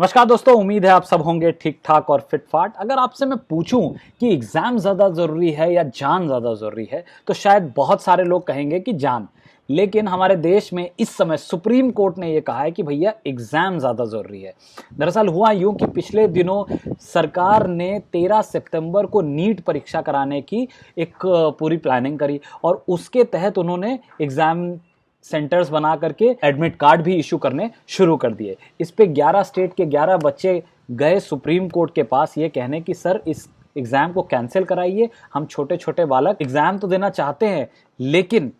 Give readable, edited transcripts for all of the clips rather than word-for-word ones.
नमस्कार दोस्तों, उम्मीद है आप सब होंगे ठीक ठाक और फिट फाट। अगर आपसे मैं पूछूं कि एग्जाम ज़्यादा ज़रूरी है या जान ज़्यादा ज़रूरी है तो शायद बहुत सारे लोग कहेंगे कि जान। लेकिन हमारे देश में इस समय सुप्रीम कोर्ट ने यह कहा है कि भैया एग्जाम ज़्यादा ज़रूरी है। दरअसल हुआ यूं कि पिछले दिनों सरकार ने 13 सितंबर को नीट परीक्षा कराने की एक पूरी प्लानिंग करी और उसके तहत उन्होंने एग्जाम सेंटर्स बना करके एडमिट कार्ड भी इशू करने शुरू कर दिए। इस पे 11 स्टेट के 11 बच्चे गए सुप्रीम कोर्ट के पास ये कहने कि सर इस एग्ज़ाम को कैंसिल कराइए, हम छोटे छोटे बालक एग्ज़ाम तो देना चाहते हैं लेकिन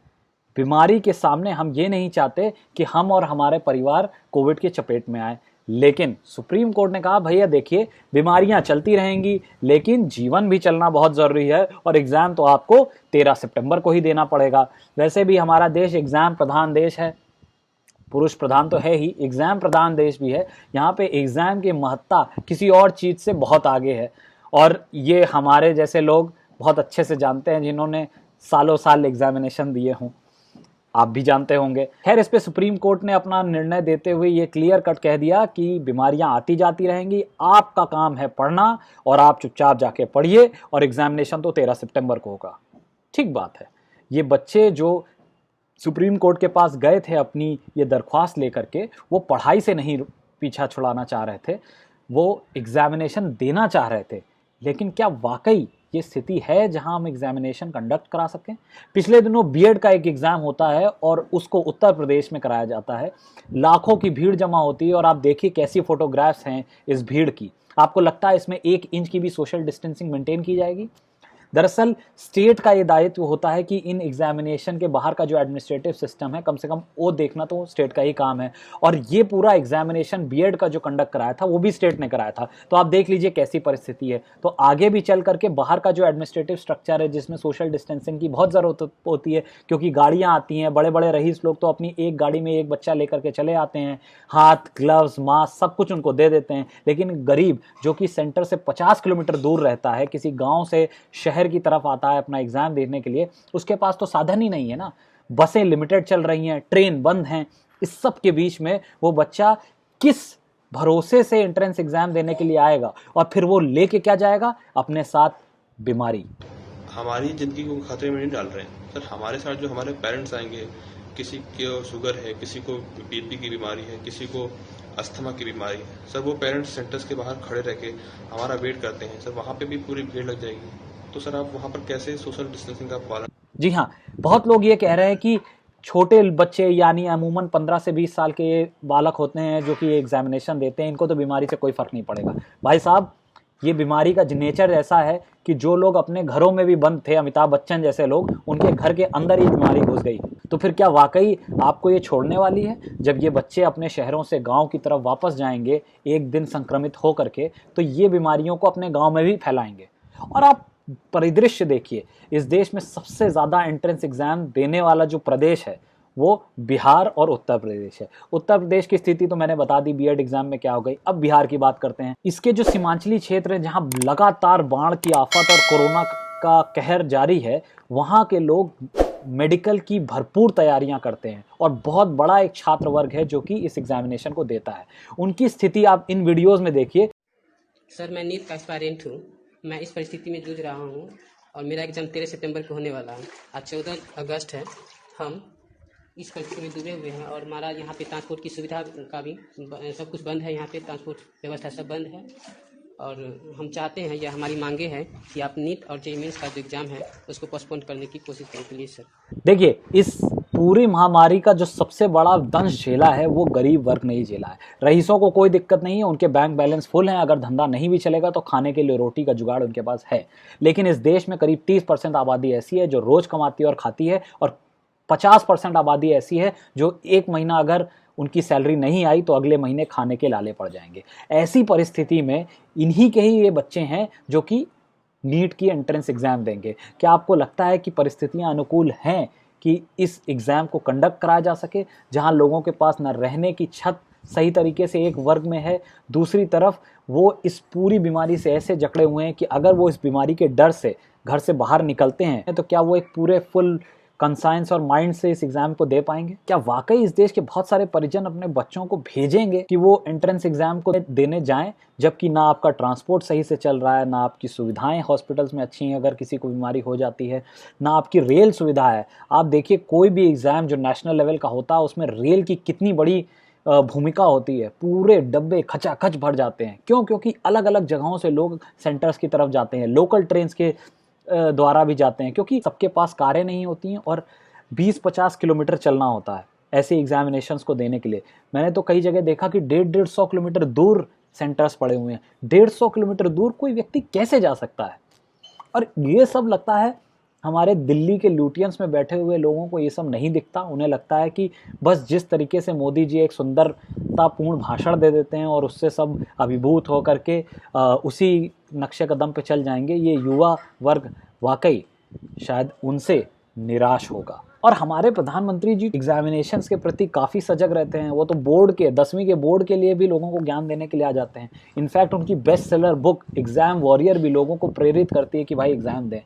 बीमारी के सामने हम ये नहीं चाहते कि हम और हमारे परिवार कोविड के चपेट में आए। लेकिन सुप्रीम कोर्ट ने कहा भैया देखिए, बीमारियां चलती रहेंगी लेकिन जीवन भी चलना बहुत ज़रूरी है और एग्ज़ाम तो आपको 13 सितंबर को ही देना पड़ेगा। वैसे भी हमारा देश एग्ज़ाम प्रधान देश है, पुरुष प्रधान तो है ही, एग्ज़ाम प्रधान देश भी है। यहाँ पे एग्ज़ाम की महत्ता किसी और चीज़ से बहुत आगे है और ये हमारे जैसे लोग बहुत अच्छे से जानते हैं जिन्होंने सालों साल एग्जामिनेशन दिए हों, आप भी जानते होंगे। खैर, इस पे सुप्रीम कोर्ट ने अपना निर्णय देते हुए ये क्लियर कट कह दिया कि बीमारियां आती जाती रहेंगी, आपका काम है पढ़ना और आप चुपचाप जाके पढ़िए और एग्जामिनेशन तो 13 सितंबर को होगा। ठीक बात है। ये बच्चे जो सुप्रीम कोर्ट के पास गए थे अपनी ये दरख्वास्त लेकर के, वो पढ़ाई से नहीं पीछा छुड़ाना चाह रहे थे, वो एग्जामिनेशन देना चाह रहे थे। लेकिन क्या वाकई ये स्थिति है जहां हम एग्जामिनेशन कंडक्ट करा सकें? पिछले दिनों बीएड का एक एग्जाम होता है और उसको उत्तर प्रदेश में कराया जाता है। लाखों की भीड़ जमा होती है और आप देखिए कैसी फोटोग्राफ्स हैं इस भीड़ की। आपको लगता है इसमें 1 इंच की भी सोशल डिस्टेंसिंग मेंटेन की जाएगी? दरअसल स्टेट का ये दायित्व होता है कि इन एग्जामिनेशन के बाहर का जो एडमिनिस्ट्रेटिव सिस्टम है, कम से कम वो देखना तो स्टेट का ही काम है। और ये पूरा एग्जामिनेशन बीएड का जो कंडक्ट कराया था वो भी स्टेट ने कराया था। तो आप देख लीजिए कैसी परिस्थिति है। तो आगे भी चल करके बाहर का जो एडमिनिस्ट्रेटिव स्ट्रक्चर है जिसमें सोशल डिस्टेंसिंग की बहुत ज़रूरत होती है, क्योंकि गाड़ियाँ आती हैं, बड़े बड़े रईस लोग तो अपनी एक गाड़ी में एक बच्चा लेकर के चले आते हैं, हाथ, ग्लव्स, मास्क सब कुछ उनको दे देते हैं। लेकिन गरीब जो कि सेंटर से 50 किलोमीटर दूर रहता है, किसी गाँव से शहर की तरफ आता है अपना एग्जाम देने के लिए, उसके पास तो साधन ही नहीं है ना। बसें लिमिटेड चल रही हैं, ट्रेन बंद हैं। इस सब के बीच में वो बच्चा किस भरोसे से एंट्रेंस एग्जाम देने के लिए आएगा और फिर वो लेके क्या जाएगा? अपने साथ बीमारी। हमारी ज़िंदगी को खतरे में नहीं डाल रहे हैं सर। हमारे साथ जो हमारे पेरेंट्स आएंगे, किसी को शुगर है, किसी को बीपी की बीमारी है, किसी को अस्थमा की बीमारी है सर, वो पेरेंट्स सेंटर्स के बाहर खड़े रह के हमारा वेट करते हैं सर। वहाँ पे भी पूरी भीड़ लग जाएगी तो सर आप वहाँ पर कैसे सोशल डिस्टेंसिंग का पालन? जी हाँ, बहुत लोग ये कह रहे हैं कि छोटे बच्चे यानी अमूमन 15 से 20 साल के बालक होते हैं जो कि एग्जामिनेशन देते हैं, इनको तो बीमारी से कोई फ़र्क नहीं पड़ेगा। भाई साहब, ये बीमारी का नेचर ऐसा है कि जो लोग अपने घरों में भी बंद थे, अमिताभ बच्चन जैसे लोग, उनके घर के अंदर ये बीमारी घुस गई। तो फिर क्या वाकई आपको ये छोड़ने वाली है? जब ये बच्चे अपने शहरों से गांव की तरफ वापस जाएंगे एक दिन संक्रमित हो करके, तो ये बीमारियों को अपने गांव में भी फैलाएंगे। और आप परिदृश्य देखिए, इस देश में सबसे ज़्यादा एंट्रेंस एग्जाम देने वाला जो प्रदेश है वो बिहार और उत्तर प्रदेश है। उत्तर प्रदेश की स्थिति तो मैंने बता दी बीएड एग्जाम में क्या हो गई। अब बिहार की बात करते हैं। इसके जो सीमांचली क्षेत्र है जहां लगातार बाढ़ की आफत और कोरोना का कहर जारी है, वहां के लोग मेडिकल की भरपूर तैयारियां करते हैं और बहुत बड़ा एक छात्र वर्ग है जो कि इस एग्जामिनेशन को देता है। उनकी स्थिति आप इन वीडियोज में देखिए। सर, मैं नीट का एस्पायरेंट हूँ। मैं इस परिस्थिति में जूझ रहा हूँ और मेरा एग्ज़ाम 13 सितंबर को होने वाला है। आज 14 अगस्त है। हम इस परिस्थिति में डूबे हुए हैं और हमारा यहाँ पे ट्रांसपोर्ट की सुविधा का भी सब कुछ बंद है। यहाँ पे ट्रांसपोर्ट व्यवस्था सब बंद है और हम चाहते हैं, या हमारी मांगे हैं कि आप नीट और जेईई मेंस का जो एग्ज़ाम है उसको पोस्टपोन करने की कोशिश करें प्लीज़ सर। देखिए, इस पूरी महामारी का जो सबसे बड़ा दंश झेला है वो गरीब वर्ग ने ही झेला है। रईसों को कोई दिक्कत नहीं है, उनके बैंक बैलेंस फुल हैं, अगर धंधा नहीं भी चलेगा तो खाने के लिए रोटी का जुगाड़ उनके पास है। लेकिन इस देश में करीब 30% आबादी ऐसी है जो रोज़ कमाती है और खाती है और 50% आबादी ऐसी है जो एक महीना अगर उनकी सैलरी नहीं आई तो अगले महीने खाने के लाले पड़ जाएंगे। ऐसी परिस्थिति में इन्हीं के ही ये बच्चे हैं जो कि नीट की एंट्रेंस एग्ज़ाम देंगे। क्या आपको लगता है कि परिस्थितियां अनुकूल हैं कि इस एग्ज़ाम को कंडक्ट कराया जा सके, जहां लोगों के पास न रहने की छत सही तरीके से एक वर्ग में है, दूसरी तरफ वो इस पूरी बीमारी से ऐसे जकड़े हुए हैं कि अगर वो इस बीमारी के डर से घर से बाहर निकलते हैं तो क्या वो एक पूरे फुल कंसाइंस और माइंड से इस एग्जाम को दे पाएंगे? क्या वाकई इस देश के बहुत सारे परिजन अपने बच्चों को भेजेंगे कि वो एंट्रेंस एग्जाम को देने जाएं, जबकि ना आपका ट्रांसपोर्ट सही से चल रहा है, ना आपकी सुविधाएं हॉस्पिटल्स में अच्छी हैं अगर किसी को बीमारी हो जाती है, ना आपकी रेल सुविधा है? आप देखिए कोई भी एग्जाम जो नेशनल लेवल का होता है उसमें रेल की कितनी बड़ी भूमिका होती है। पूरे डब्बे खचाखच भर जाते हैं। क्यों? क्योंकि अलग अलग जगहों से लोग सेंटर्स की तरफ जाते हैं, लोकल ट्रेन के द्वारा भी जाते हैं, क्योंकि सबके पास कारें नहीं होती हैं और 20-50 किलोमीटर चलना होता है ऐसे एग्जामिनेशंस को देने के लिए। मैंने तो कई जगह देखा कि 150 किलोमीटर दूर सेंटर्स पड़े हुए हैं। 150 किलोमीटर दूर कोई व्यक्ति कैसे जा सकता है? और ये सब लगता है हमारे दिल्ली के लुटियंस में बैठे हुए लोगों को ये सब नहीं दिखता। उन्हें लगता है कि बस जिस तरीके से मोदी जी एक सुंदरतापूर्ण भाषण दे देते हैं और उससे सब अभिभूत होकर के उसी नक्शे कदम पे चल जाएंगे, ये युवा वर्ग वाकई शायद उनसे निराश होगा। और हमारे प्रधानमंत्री जी एग्जामिनेशंस के प्रति काफ़ी सजग रहते हैं। वो तो बोर्ड के 10वीं के बोर्ड के लिए भी लोगों को ज्ञान देने के लिए आ जाते हैं। इनफैक्ट उनकी best seller book exam warrior भी लोगों को प्रेरित करती है कि भाई एग्ज़ाम दें।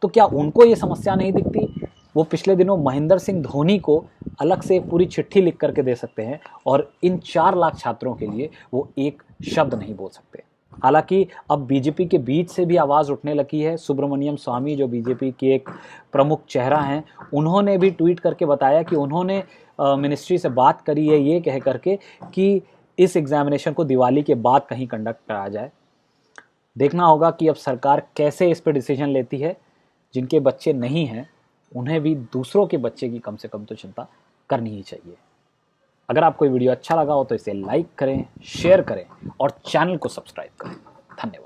तो क्या उनको ये समस्या नहीं दिखती? वो पिछले दिनों महेंद्र सिंह धोनी को अलग से एक पूरी चिट्ठी लिख करके दे सकते हैं और इन 4 लाख छात्रों के लिए वो एक शब्द नहीं बोल सकते। हालांकि अब बीजेपी के बीच से भी आवाज़ उठने लगी है। सुब्रमण्यम स्वामी जो बीजेपी के एक प्रमुख चेहरा हैं, उन्होंने भी ट्वीट करके बताया कि उन्होंने मिनिस्ट्री से बात करी है ये कह करके कि इस एग्जामिनेशन को दिवाली के बाद कहीं कंडक्ट कराया जाए। देखना होगा कि अब सरकार कैसे इस पर डिसीजन लेती है। जिनके बच्चे नहीं हैं उन्हें भी दूसरों के बच्चे की कम से कम तो चिंता करनी ही चाहिए। अगर आपको ये वीडियो अच्छा लगा हो तो इसे लाइक करें, शेयर करें और चैनल को सब्सक्राइब करें। धन्यवाद।